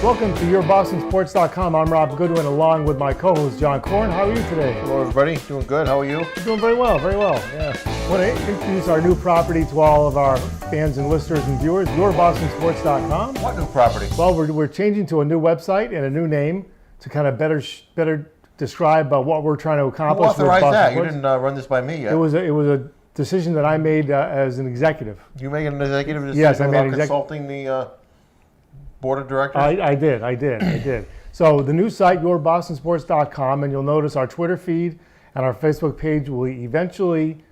Welcome to YourBostonSports.com. I'm Rob Goodwin, along with my co-host John Korn. How are you today? Hello, everybody. Doing good. How are you? Doing very well, very well. Yeah. I want to introduce our new property to all of our fans and listeners and viewers. YourBostonSports.com. What new property? Well, we're changing to a new website and a new name to kind of better describe what we're trying to Who accomplish. authorized with Boston that? You Sports. didn't run this by me yet. It was a decision that I made as an executive. You made an executive decision Yes, I made without an consulting the board of directors? I did. So the new site, yourbostonsports.com, and you'll notice our Twitter feed and our Facebook page will eventually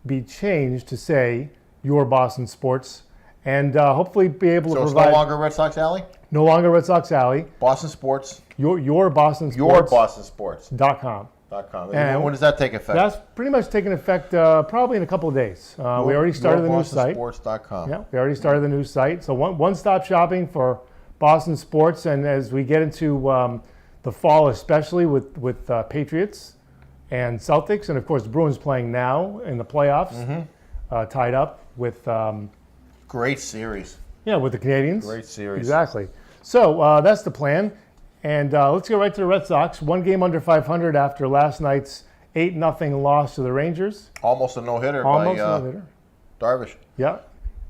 be changed to say Your Boston Sports, and hopefully be able to So it's provide. no longer Red Sox Alley? No longer Red Sox Alley. Boston Sports? YourBostonSports.com. YourBostonSports.com. And when does that take effect? That's pretty much taking effect probably in a couple of days. We already started the new site. YourBostonSports.com. Yeah, we already started the new site. So one-stop shopping for Boston sports, and as we get into the fall, especially with Patriots and Celtics, and of course the Bruins playing now in the playoffs, tied up with Great series. with the Canadians. Great series. Exactly. So that's the plan, and let's get right to the Red Sox. One game under 500 after last night's 8-0 loss to the Rangers. Almost a no-hitter Almost by no-hitter. Darvish. Yeah.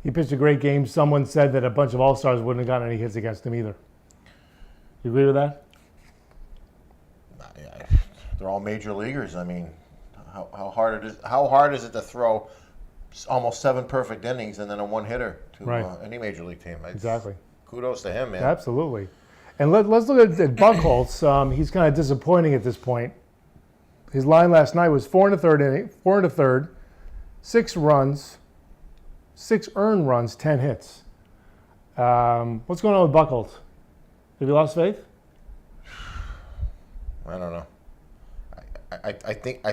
He pitched a great game. Someone said that a bunch of All-Stars wouldn't have gotten any hits against him either. You agree with that? They're all major leaguers. I mean, how hard is it to throw almost 7 perfect innings and then a one-hitter to any major league team? Exactly. Kudos to him, man. Absolutely. And let's look at Buchholz. He's kind of disappointing at this point. His line last night was 4 1/3, 6 runs, 6 earned runs, 10 hits. What's going on with Buchholz? Have you lost faith? I don't know. I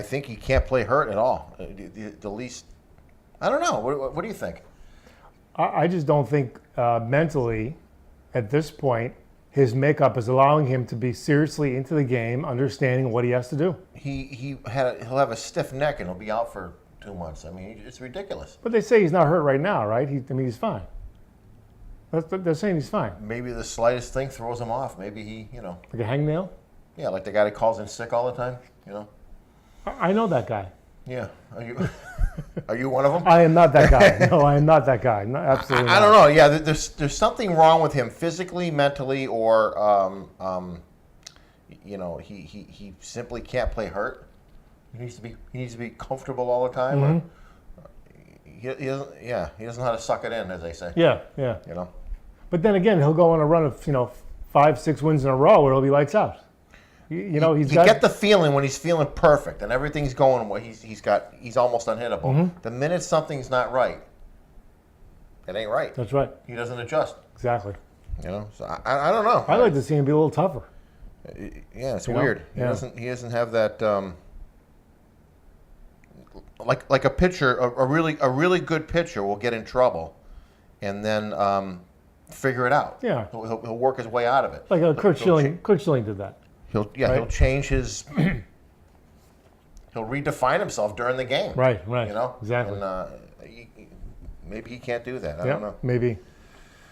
think he can't play hurt at all. The least. I don't know. What do you think? I just don't think mentally, at this point, his makeup is allowing him to be seriously into the game, understanding what he has to do. He'll have a stiff neck and he'll be out for 2 months. I mean, it's ridiculous. But they say he's not hurt right now, right? He's fine. They're saying he's fine. Maybe the slightest thing throws him off. Maybe he, Like a hangnail? Yeah, like the guy that calls in sick all the time. I know that guy. Yeah. Are you one of them? I am not that guy. No, I am not that guy. No, absolutely not. I don't know. Yeah, there's something wrong with him physically, mentally, or he simply can't play hurt. He needs to be comfortable all the time. Or he doesn't know how to suck it in, as they say. Yeah. But then again, he'll go on a run of 5-6 wins in a row where he'll be lights out. You get the feeling when he's feeling perfect and everything's going well. He's almost unhittable. The minute something's not right, it ain't right. That's right. He doesn't adjust. Exactly. So I don't know. I'd like to see him be a little tougher. Yeah, it's weird. Yeah. He doesn't have that like a pitcher, a really good pitcher will get in trouble, and then figure it out. Yeah. He'll work his way out of it. Like Kurt Schilling. Kurt Schilling did that. He'll change his. He'll redefine himself during the game. Right. Exactly. And maybe he can't do that. I don't know. Maybe.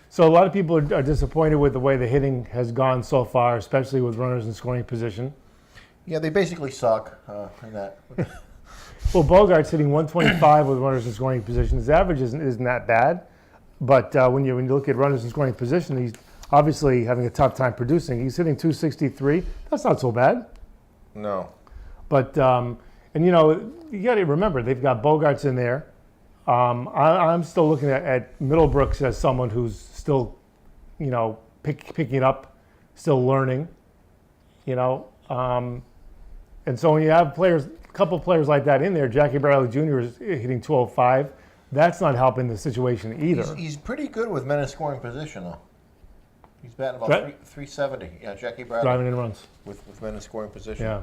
So a lot of people are disappointed with the way the hitting has gone so far, especially with runners in scoring position. Yeah, they basically suck in that. Well, Bogart's hitting 125 with runners in scoring position. His average isn't that bad, but when you look at runners in scoring position, he's obviously having a tough time producing. He's hitting 263. That's not so bad. No. But you got to remember they've got Bogarts in there. I'm still looking at Middlebrooks as someone who's still, picking it up, still learning, and so when you have a couple players like that in there, Jackie Bradley Jr. is hitting 205. That's not helping the situation either. He's pretty good with men in scoring position, though. He's batting about 370. Yeah, Jackie Bradley. Driving in runs. With men in scoring position. Yeah.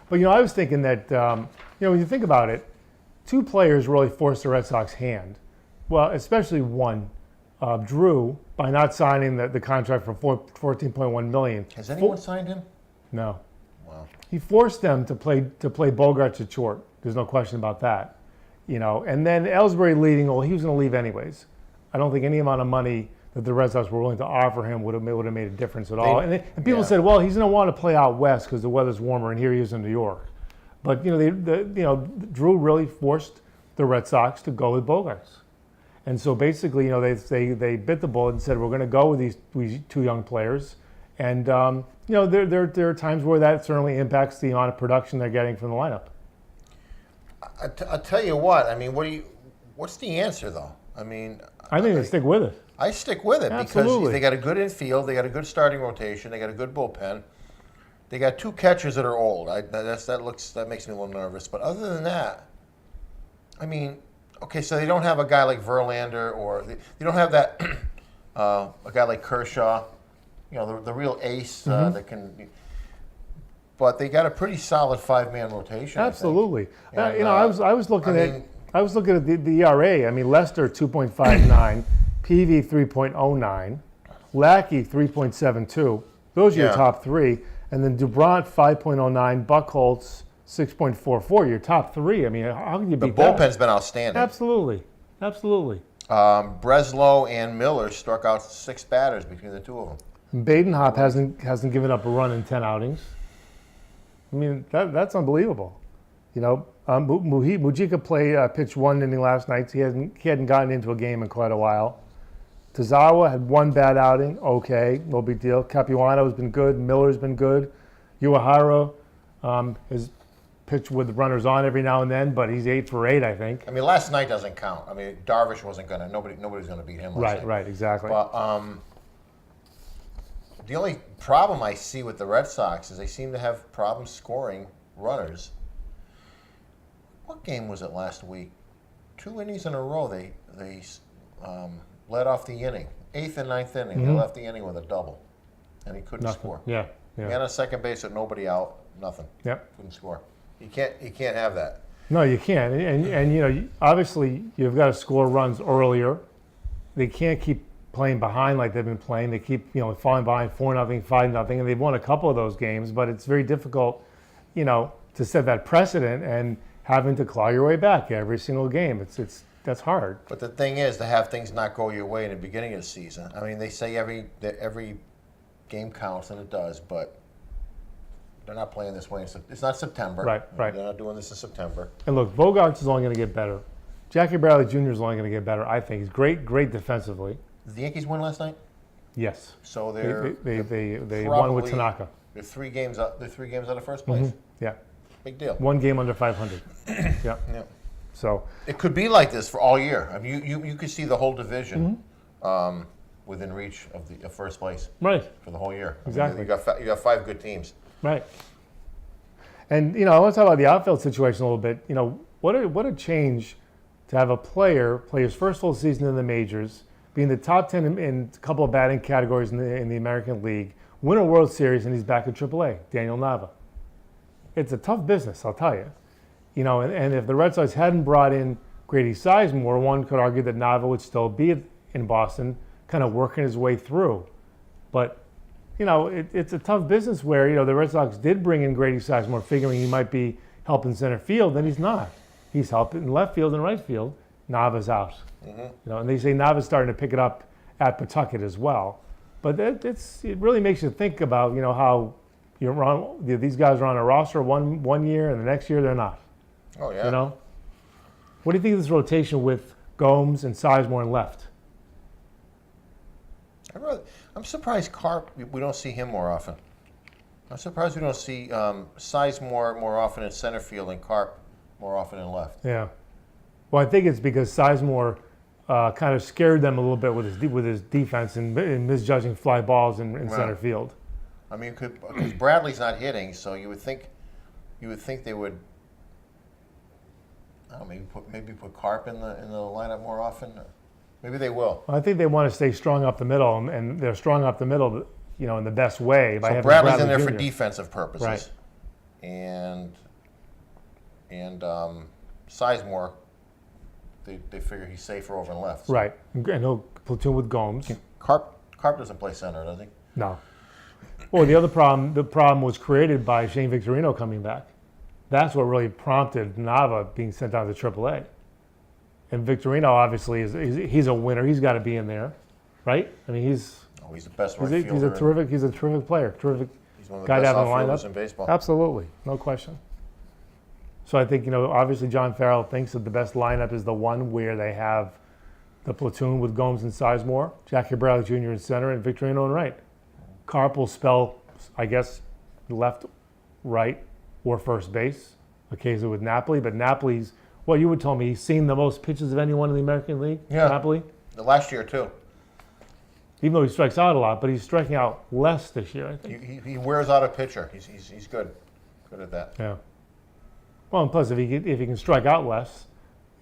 But, I was thinking that, when you think about it, 2 players really forced the Red Sox hand. Well, especially one, Drew, by not signing the contract for $14.1 million. Has anyone signed him? No. Wow. He forced them to play Bogarts at short. There's no question about that. And then Ellsbury leading, well, he was going to leave anyways. I don't think any amount of money that the Red Sox were willing to offer him would have made a difference at all. And people yeah. said, well, he's going to want to play out west because the weather's warmer, and here he is in New York. But Drew really forced the Red Sox to go with Bogaerts. And so basically, they bit the bullet and said, we're going to go with these two young players. And, there are times where that certainly impacts the amount of production they're getting from the lineup. I'll tell you what. I mean, what's the answer, though? I mean, I think they stick with it. I stick with it Absolutely. because they got a good infield, they got a good starting rotation, they got a good bullpen. They got two catchers that are old. That makes me a little nervous. But other than that, I mean, okay, so they don't have a guy like Verlander, or they don't have that a guy like Kershaw, the real ace that can. But they got a pretty solid 5-man rotation. Absolutely. I think. And, I was looking at the ERA. I mean, Lester 2.59, PV 3.09, Lackey 3.72. Those are your top three. And then Dubront 5.09, Buchholz 6.44. Your top three. I mean, how can you beat that? The bullpen's been outstanding. Absolutely. Breslow and Miller struck out 6 batters between the two of them. Badenhop hasn't given up a run in 10 outings. I mean, that's unbelievable. Mujica pitched 1 inning last night. He hadn't gotten into a game in quite a while. Tazawa had 1 bad outing. Okay, no big deal. Capuano's been good. Miller's been good. Uehara has pitched with runners on every now and then, but he's 8 for 8, I think. I mean, last night doesn't count. I mean, Darvish wasn't gonna. Nobody's gonna beat him last night. Right, exactly. But the only problem I see with the Red Sox is they seem to have problems scoring runners. What game was it last week? 2 innings in a row. They led off the inning. 8th and 9th inning. They left the inning with a double, and he couldn't score. Yeah. Man on second base with nobody out. Nothing. Yep. Couldn't score. You can't have that. No, you can't. And obviously you've got to score runs earlier. They can't keep playing behind like they've been playing. They keep falling behind 4-0, 5-0, and they've won a couple of those games. But it's very difficult, to set that precedent and having to claw your way back every single game. That's hard. But the thing is, to have things not go your way in the beginning of the season. I mean, they say every game counts, and it does, but they're not playing this way. It's not September. Right. They're not doing this in September. And look, Bogaerts is only going to get better. Jackie Bradley Jr. is only going to get better, I think. He's great defensively. Did the Yankees win last night? Yes. So they won with Tanaka. They're 3 games out. They're 3 games out of first place. Yeah. Big deal. 1 game under 500. Yeah. So it could be like this for all year. I mean, you could see the whole division within reach of the first place. Right. For the whole year. Exactly. You got 5 good teams. Right. And I want to talk about the outfield situation a little bit. What a change to have a player play his first full season in the majors, be in the top 10 in a couple of batting categories in the American League, win a World Series, and he's back at AAA. Daniel Nava. It's a tough business, I'll tell you. And if the Red Sox hadn't brought in Grady Sizemore, one could argue that Nava would still be in Boston, kind of working his way through. But it's a tough business where the Red Sox did bring in Grady Sizemore, figuring he might be helping center field, and he's not. He's helping left field and right field. Nava's out. And they say Nava's starting to pick it up at Pawtucket as well. But it really makes you think about how these guys are on a roster one year, and the next year they're not. Oh yeah. What do you think of this rotation with Gomes and Sizemore and left? I'm surprised Carp, we don't see him more often. I'm surprised we don't see Sizemore more often in center field and Carp more often in left. Yeah. Well, I think it's because Sizemore kind of scared them a little bit with his defense and misjudging fly balls in center field. I mean, because Bradley's not hitting, so you would think they would. I don't know, maybe put Carp in the lineup more often. Maybe they will. I think they want to stay strong up the middle, and they're strong up the middle, in the best way by having Bradley's in there Jr. for defensive purposes, right? And Sizemore, they figure he's safer over and left. So. Right, and he'll platoon with Gomes. Carp doesn't play center, does he? No. Well, the problem was created by Shane Victorino coming back. That's what really prompted Nava being sent down to AAA. And Victorino obviously he's a winner. He's got to be in there. right? I mean, he's He's the best right fielder. he's a terrific player, terrific He's one of the guy to best have in the outfielders lineup. in baseball. Absolutely, no question. So I think, obviously John Farrell thinks that the best lineup is the one where they have the platoon with Gomes and Sizemore, Jackie Bradley Jr. in center, and Victorino in right. Carp will spell, I guess, left, right, or first base, occasionally with Napoli. But Napoli's, well, you would tell me he's seen the most pitches of anyone in the American League, Yeah. Napoli. The last year, too. Even though he strikes out a lot, but he's striking out less this year, I think. He wears out a pitcher. He's good. Good at that. Yeah. Well, and plus, if he can strike out less,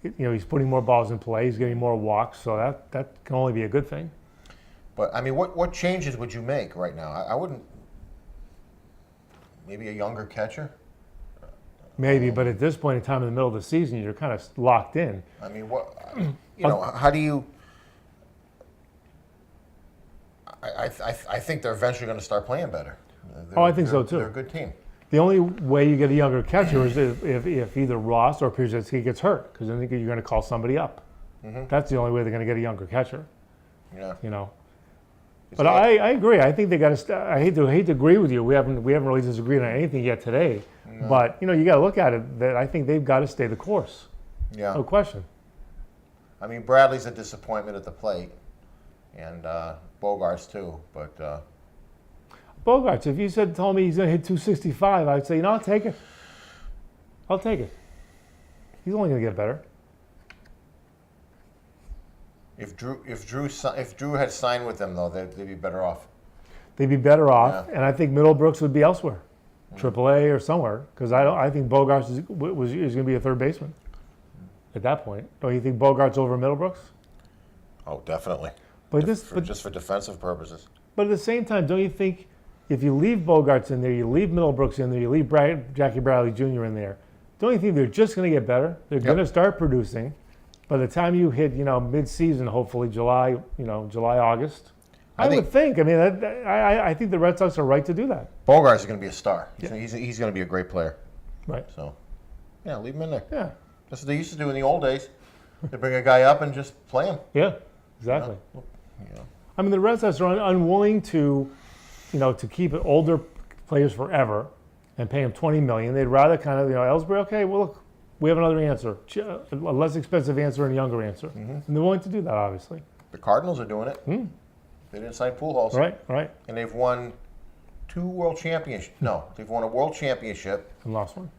he's putting more balls in play. He's getting more walks, so that can only be a good thing. But, I mean, what changes would you make right now? I wouldn't. Maybe a younger catcher? Maybe, but at this point in time in the middle of the season, you're kind of locked in. I mean, how do you. I think they're eventually going to start playing better. I think so, too. They're a good team. The only way you get a younger catcher is if either Ross or Pierzynski gets hurt, because I think you're going to call somebody up. Mm-hmm. That's the only way they're going to get a younger catcher. Yeah. But I agree. I think they got to. I hate to agree with you. We haven't really disagreed on anything yet today. No. But you got to look at it. That I think they've got to stay the course. Yeah. No question. I mean, Bradley's a disappointment at the plate, and Bogarts too. But Bogarts, if you told me he's going to hit 265, I'd say, I'll take it. I'll take it. He's only going to get better. If Drew had signed with them, though, they'd be better off. They'd be better off, Yeah. and I think Middlebrooks would be elsewhere, AAA or somewhere, because I think Bogarts is going to be a third baseman at that point. Don't you think Bogarts over Middlebrooks? Oh, definitely. But just for defensive purposes. But at the same time, don't you think if you leave Bogarts in there, you leave Middlebrooks in there, you leave Jackie Bradley Jr. in there, don't you think they're just going to get better? They're going to start producing. By the time you hit, mid-season, hopefully July, August, I would think. I mean, I think the Red Sox are right to do that. Bogarts is going to be a star. Yeah. He's going to be a great player. Right. So, yeah, leave him in there. Yeah. That's what they used to do in the old days. They bring a guy up and just play him. Yeah. Exactly. Yeah. I mean, the Red Sox are unwilling to, to keep older players forever and pay them $20 million. They'd rather kind of, Ellsbury. Okay, well, look, we have another answer, a less expensive answer and a younger answer, and they're willing to do that, obviously. The Cardinals are doing it. They didn't sign Pujols. Right. And they've won 2 world championships. No, they've won a world championship And lost one.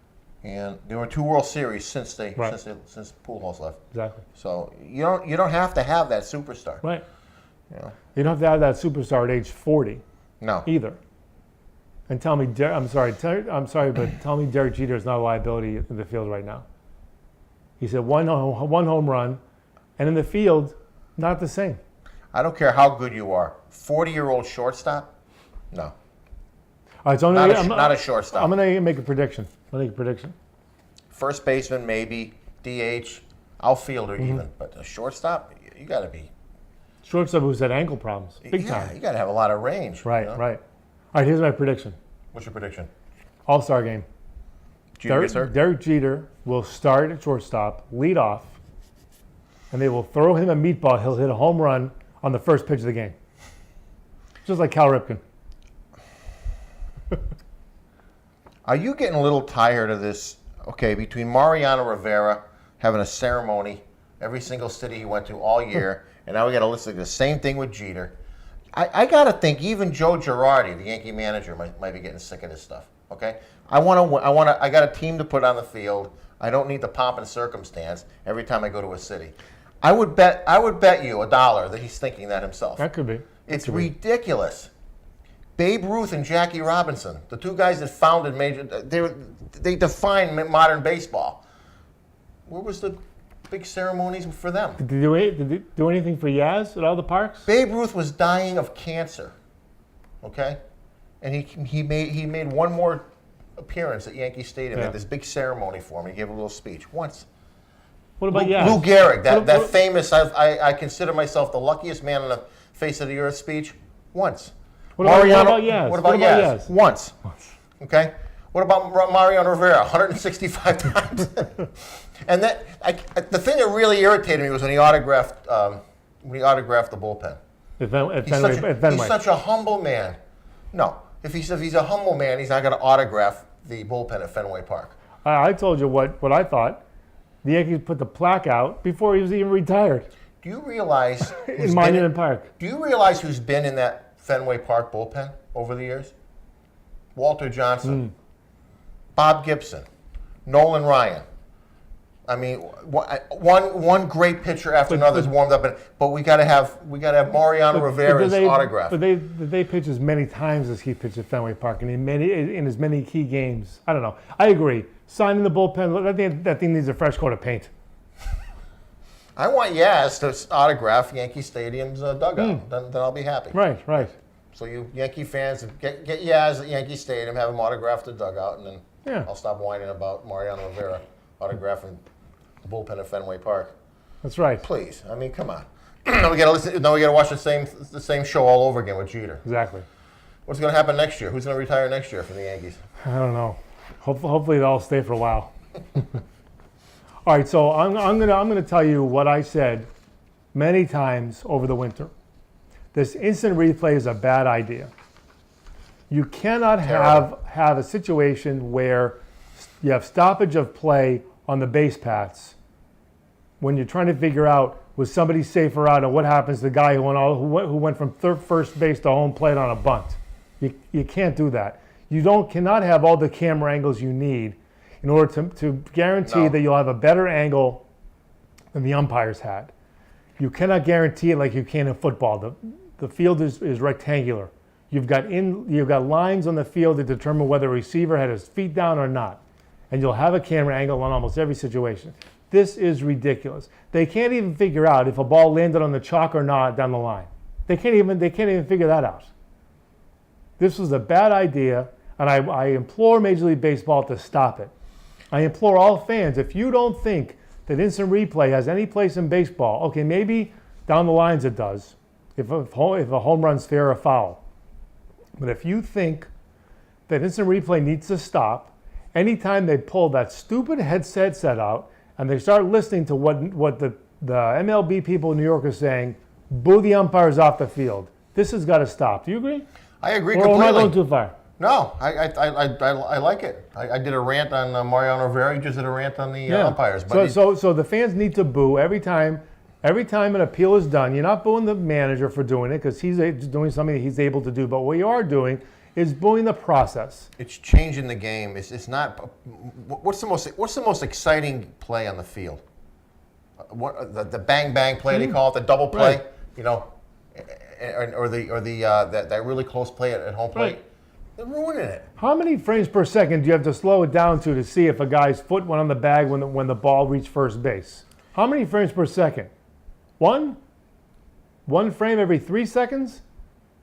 and there were 2 World Series since since Pujols left. Exactly. So you don't have to have that superstar. Right. Yeah. You don't have to have that superstar at age 40 No. either. And tell me, I'm sorry, but tell me Derek Jeter is not a liability in the field right now. He said one home run, and in the field, not the same. I don't care how good you are. 40-year-old shortstop? No. All right, so Not a shortstop. I'm going to make a prediction. First baseman, maybe. DH. Outfielder, even. But a shortstop, you got to be. Shortstop who's had ankle problems, big time. You got to have a lot of range. Right. All right, here's my prediction. What's your prediction? All-Star game. Jeter gets hurt? Derek Jeter will start at shortstop, lead off, and they will throw him a meatball. He'll hit a home run on the first pitch of the game. Just like Cal Ripken. Are you getting a little tired of this? Okay, between Mariano Rivera having a ceremony every single city he went to all year, and now we got to listen to the same thing with Jeter. I got to think even Joe Girardi, the Yankee manager, might be getting sick of this stuff. Okay, I got a team to put on the field. I don't need the pomp and circumstance every time I go to a city. I would bet you $1 that he's thinking that himself. That could be. It's ridiculous. Babe Ruth and Jackie Robinson, the 2 guys that founded they defined modern baseball. Where was the big ceremonies for them? Did they do anything for Yaz at all the parks? Babe Ruth was dying of cancer. Okay, and he made one more appearance at Yankee Stadium. They had this big ceremony for him. He gave a little speech once. What about Yaz? Lou Gehrig, that famous I consider myself the luckiest man on the face of the earth speech. Once. What about Yaz? What about Yaz? Once. Okay. What about Mariano Rivera? 165 times. And the thing that really irritated me was when he autographed the bullpen. At Fenway. He's such a humble man. No, if he's a humble man, he's not going to autograph the bullpen at Fenway Park. I told you what I thought. The Yankees put the plaque out before he was even retired Do you realize in Monument Park. Do you realize who's been in that Fenway Park bullpen over the years? Walter Johnson, Bob Gibson, Nolan Ryan. I mean, one great pitcher after another's warmed up, but we got to have Mariano Rivera's autograph. But they pitch as many times as he pitched at Fenway Park, and in as many key games. I don't know. I agree. Signing the bullpen, that thing needs a fresh coat of paint. I want Yaz to autograph Yankee Stadium's dugout. Then I'll be happy. Right. So you Yankee fans, get Yaz at Yankee Stadium, have him autograph the dugout, and then I'll stop whining about Mariano Rivera autographing the bullpen at Fenway Park. That's right. Please, I mean, come on. Now we got to watch the same show all over again with Jeter. Exactly. What's going to happen next year? Who's going to retire next year from the Yankees? I don't know. Hopefully they'll stay for a while. All right, so I'm gonna tell you what I said many times over the winter. This instant replay is a bad idea. You cannot have a situation where you have stoppage of play on the base paths when you're trying to figure out was somebody safer out and what happens to the guy who went from first base to home plate on a bunt. You can't do that. You cannot have all the camera angles you need in order to guarantee that you'll have a better angle than the umpires had. You cannot guarantee it like you can in football. The field is rectangular. You've got lines on the field to determine whether a receiver had his feet down or not. And you'll have a camera angle on almost every situation. This is ridiculous. They can't even figure out if a ball landed on the chalk or not down the line. They can't even figure that out. This was a bad idea, and I implore Major League Baseball to stop it. I implore all fans, if you don't think that instant replay has any place in baseball, okay, maybe down the lines it does, if a home run's fair or foul. But if you think that instant replay needs to stop, anytime they pull that stupid headset set out and they start listening to what the MLB people in New York are saying, boo the umpires off the field. This has got to stop. Do you agree? I agree completely. Or am I going too far? No, I like it. I did a rant on Mariano Rivera. You just did a rant on the umpires. But so the fans need to boo every time an appeal is done. You're not booing the manager for doing it because he's doing something that he's able to do. But what you are doing is booing the process. It's changing the game. It's not. What's the most exciting play on the field? The bang bang play they call it, the double play. Right. You know, or that really close play at home plate. Right. They're ruining it. How many frames per second do you have to slow it down to see if a guy's foot went on the bag when the ball reached first base? How many frames per second? One frame every 3 seconds?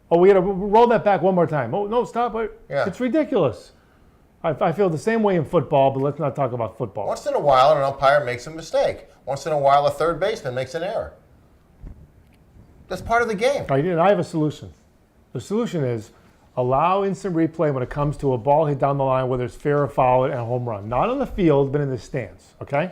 Oh, we got to roll that back one more time. Oh, no, stop. Yeah. It's ridiculous. I feel the same way in football, but let's not talk about football. Once in a while, an umpire makes a mistake. Once in a while, a third baseman makes an error. That's part of the game. Right, and I have a solution. The solution is allow instant replay when it comes to a ball hit down the line, whether it's fair or foul and a home run. Not on the field, but in the stands, okay?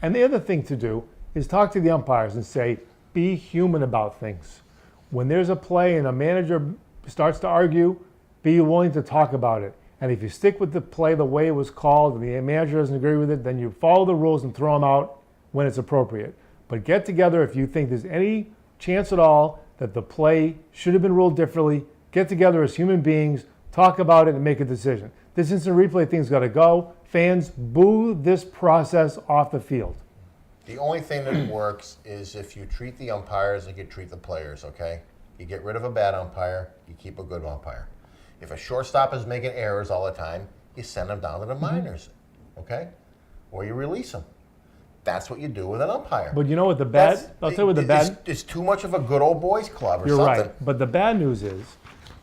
And the other thing to do is talk to the umpires and say, be human about things. When there's a play and a manager starts to argue, be willing to talk about it. And if you stick with the play the way it was called and the manager doesn't agree with it, then you follow the rules and throw them out when it's appropriate. But get together if you think there's any chance at all that the play should have been ruled differently. Get together as human beings, talk about it, and make a decision. This instant replay thing's got to go. Fans, boo this process off the field. The only thing that works is if you treat the umpires like you treat the players, okay? You get rid of a bad umpire, you keep a good umpire. If a shortstop is making errors all the time, you send them down to the minors, okay? Or you release them. That's what you do with an umpire. But you know what the bad... I'll tell you what the bad... It's too much of a good old boys club or You're something. Right. But the bad news is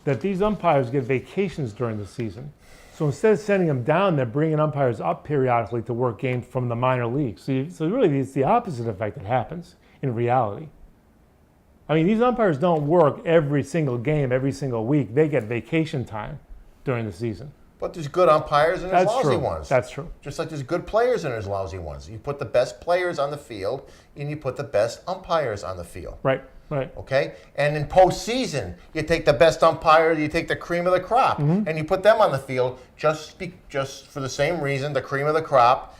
that these umpires get vacations during the season. So instead of sending them down, they're bringing umpires up periodically to work games from the minor leagues. So really, it's the opposite effect that happens in reality. I mean, these umpires don't work every single game, every single week. They get vacation time during the season. But there's good umpires and there's lousy ones. That's true. Just like there's good players and there's lousy ones. You put the best players on the field and you put the best umpires on the field. Right. Right. Okay? And in postseason, you take the best umpire, you take the cream of the crop, and you put them on the field just for the same reason the cream of the crop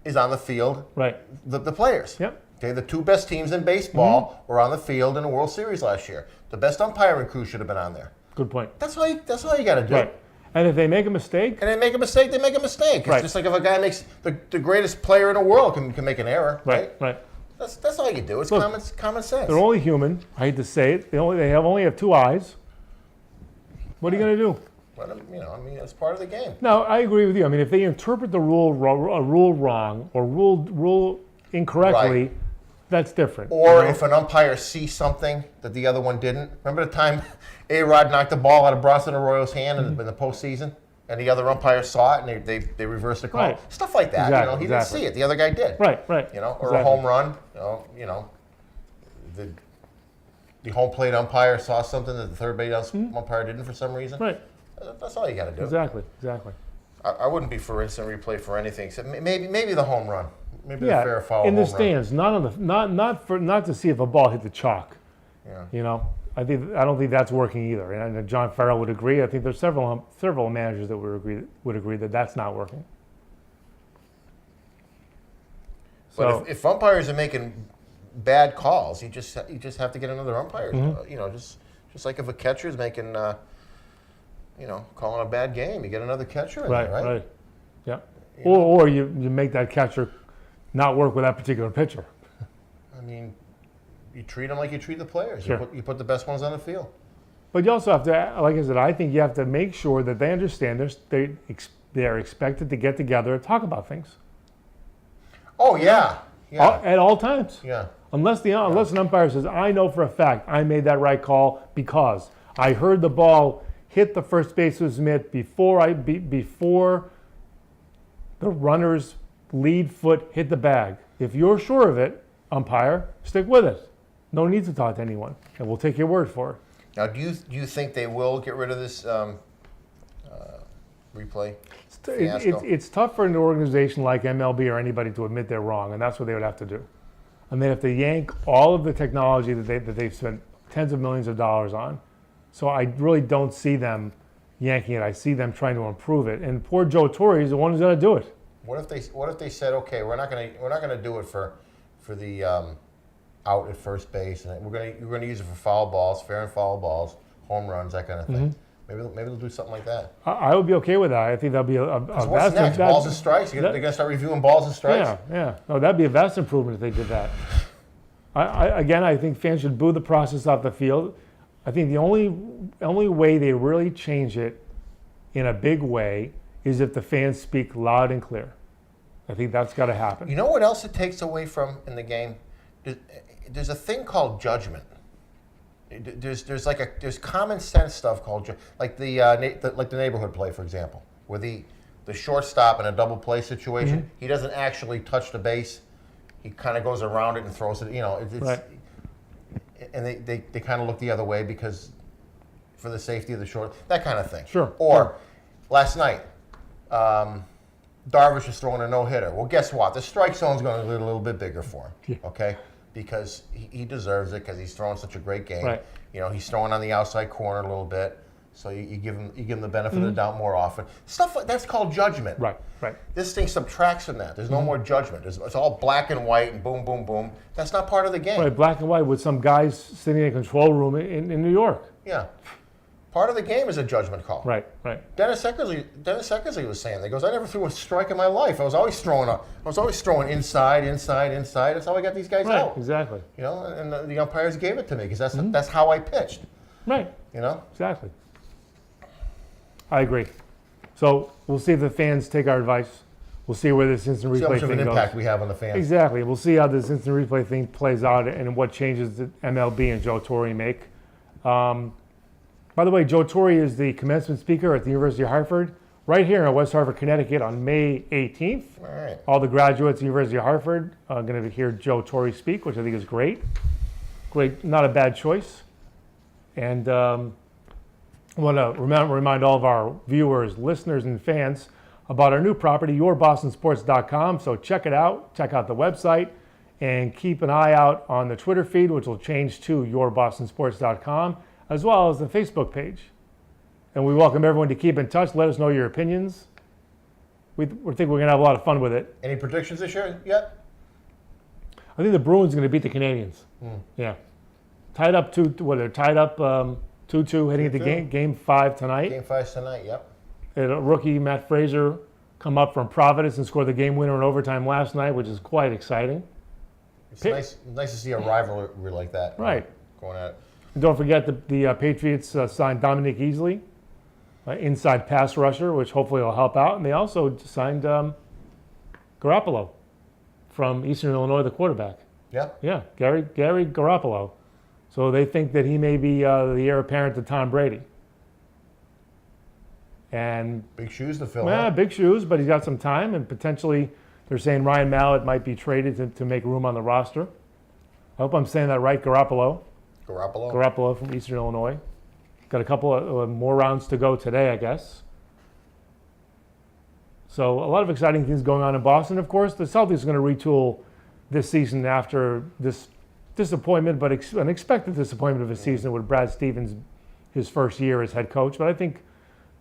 is on the field, Right. the players. Yep. Okay, the two best teams in baseball were on the field in the World Series last year. The best umpiring crew should have been on there. Good point. That's all you got to do. Right. And if they make a mistake, And they make a mistake, they make a mistake. It's Right. just like if a guy makes the greatest player in the world can make an error. Right. right. That's all you do. It's Look, common sense. They're only human. I hate to say it. They only have two eyes. What are you going to do? But, it's part of the game. No, I agree with you. I mean, if they interpret the rule wrong or rule incorrectly, Right. that's different. Or if an umpire sees something that the other one didn't. Remember the time A-Rod knocked the ball out of Bronson Arroyo's hand in the postseason? And the other umpire saw it and they reversed the call. Right. Stuff like that. Exactly, He exactly. didn't see it. The other guy did. Right. Or Exactly. a home run. The home plate umpire saw something that the third base umpire didn't for some reason. Right. That's all you got to do. Exactly. I wouldn't be for instant replay for anything except maybe the home run, maybe Yeah. the fair foul. In the home run. stands, not to see if a ball hit the chalk. Yeah. I don't think that's working either. And John Farrell would agree. I think there's several managers that would agree that that's not working. But So if umpires are making bad calls, you just have to get another umpire. Just like if a catcher's making, calling a bad game, you get another catcher in there, right? right. Yeah. Or you make that catcher not work with that particular pitcher. I mean, you treat them like you treat the players. Sure. You put the best ones on the field. But you also have to, like I said, I think you have to make sure that they understand they're expected to get together and talk about things Oh yeah, at all times. yeah. Unless an umpire says, I know for a fact I made that right call because I heard the ball hit the first baseman's mitt before the runner's lead foot hit the bag. If you're sure of it, umpire, stick with it. No need to talk to anyone, and we'll take your word for it. Now, do you think they will get rid of this replay? Fiasco? It's tough for an organization like MLB or anybody to admit they're wrong, and that's what they would have to do. And they have to yank all of the technology that they've spent tens of millions of dollars on. So I really don't see them yanking it. I see them trying to improve it. And poor Joe Torre is the one who's going to do it. What if they said, okay, we're not gonna do it for the out at first base, and we're gonna use it for foul balls, fair and foul balls, home runs, that kind of thing. Maybe they'll do something like that. I would be okay with that. I think that'd be a What's next? Balls and strikes. They're gonna start reviewing balls and strikes. Yeah. No, that'd be a vast improvement if they did that. I think fans should boo the process off the field. I think the only way they really change it in a big way is if the fans speak loud and clear. I think that's got to happen. You know what else it takes away from in the game? There's a thing called judgment. There's common sense stuff called like the neighborhood play, for example, where the shortstop in a double play situation, he doesn't actually touch the base. He kind of goes around it and throws it. Right. And they kind of look the other way because for the safety of the short, that kind of thing. Sure. Or last night, Darvish is throwing a no-hitter. Well, guess what? The strike zone's going to get a little bit bigger for him, okay? Because he deserves it because he's throwing such a great game. Right. He's throwing on the outside corner a little bit, so you give him the benefit of the doubt more often. Stuff like that's called judgment. Right. This thing subtracts from that. There's no more judgment. It's all black and white and boom, boom, boom. That's not part of the game. Right, black and white with some guys sitting in a control room in New York. Yeah. Part of the game is a judgment call. Right. Dennis Eckersley was saying, he goes, I never threw a strike in my life. I was always throwing inside. That's how I got these guys Right, out. exactly. And the umpires gave it to me because that's how I pitched. Right. Exactly. I agree. So we'll see if the fans take our advice. We'll see where this instant See how replay much of thing an goes. impact we have on the fans. Exactly. We'll see how this instant replay thing plays out and what changes that MLB and Joe Torre make. By the way, Joe Torre is the commencement speaker at the University of Hartford, right here in West Hartford, Connecticut on May 18th. All right. All the graduates at the University of Hartford are going to hear Joe Torre speak, which I think is great. Great, not a bad choice. And I want to remind all of our viewers, listeners, and fans about our new property, yourbostonsports.com. So check it out. Check out the website. And keep an eye out on the Twitter feed, which will change to yourbostonsports.com, as well as the Facebook page. And we welcome everyone to keep in touch. Let us know your opinions. We think we're going to have a lot of fun with it. Any predictions this year yet? I think the Bruins are going to beat the Canadians. Yeah. Tied up 2-2, they're tied up 2-2 heading into 2-2. game 5 tonight. Game 5 tonight, yep. And a rookie, Matt Fraser, come up from Providence and scored the game winner in overtime last night, which is quite exciting. It's nice to see a rivalry like that. Right. Going at it. And don't forget the Patriots signed Dominic Easley, inside pass rusher, which hopefully will help out. And they also signed Garoppolo from Eastern Illinois, the quarterback. Yeah. Yeah, Gary Garoppolo. So they think that he may be the heir apparent to Tom Brady. And Big shoes to fill. yeah, Huh? big shoes, but he's got some time, and potentially they're saying Ryan Mallett might be traded to make room on the roster. I hope I'm saying that right, Garoppolo from Eastern Illinois. Got a couple of more rounds to go today, I guess. So a lot of exciting things going on in Boston. Of course, the Celtics are going to retool this season after this disappointment, but an expected disappointment of a season with Brad Stevens, his first year as head coach. But I think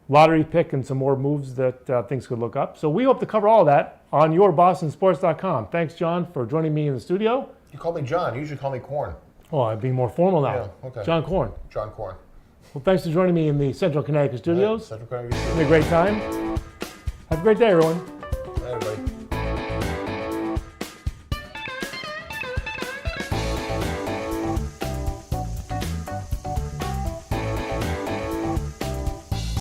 lottery pick and some more moves that things could look up. So we hope to cover all that on yourbostonsports.com. Thanks, John, for joining me in the studio. You call me John. You usually call me Corn. Oh, I'm being more formal now. Yeah, okay. John Korn. John Corn. Well, thanks for joining me in the Central Connecticut studios. Central Connecticut It's been a great time. Have a great day, everyone.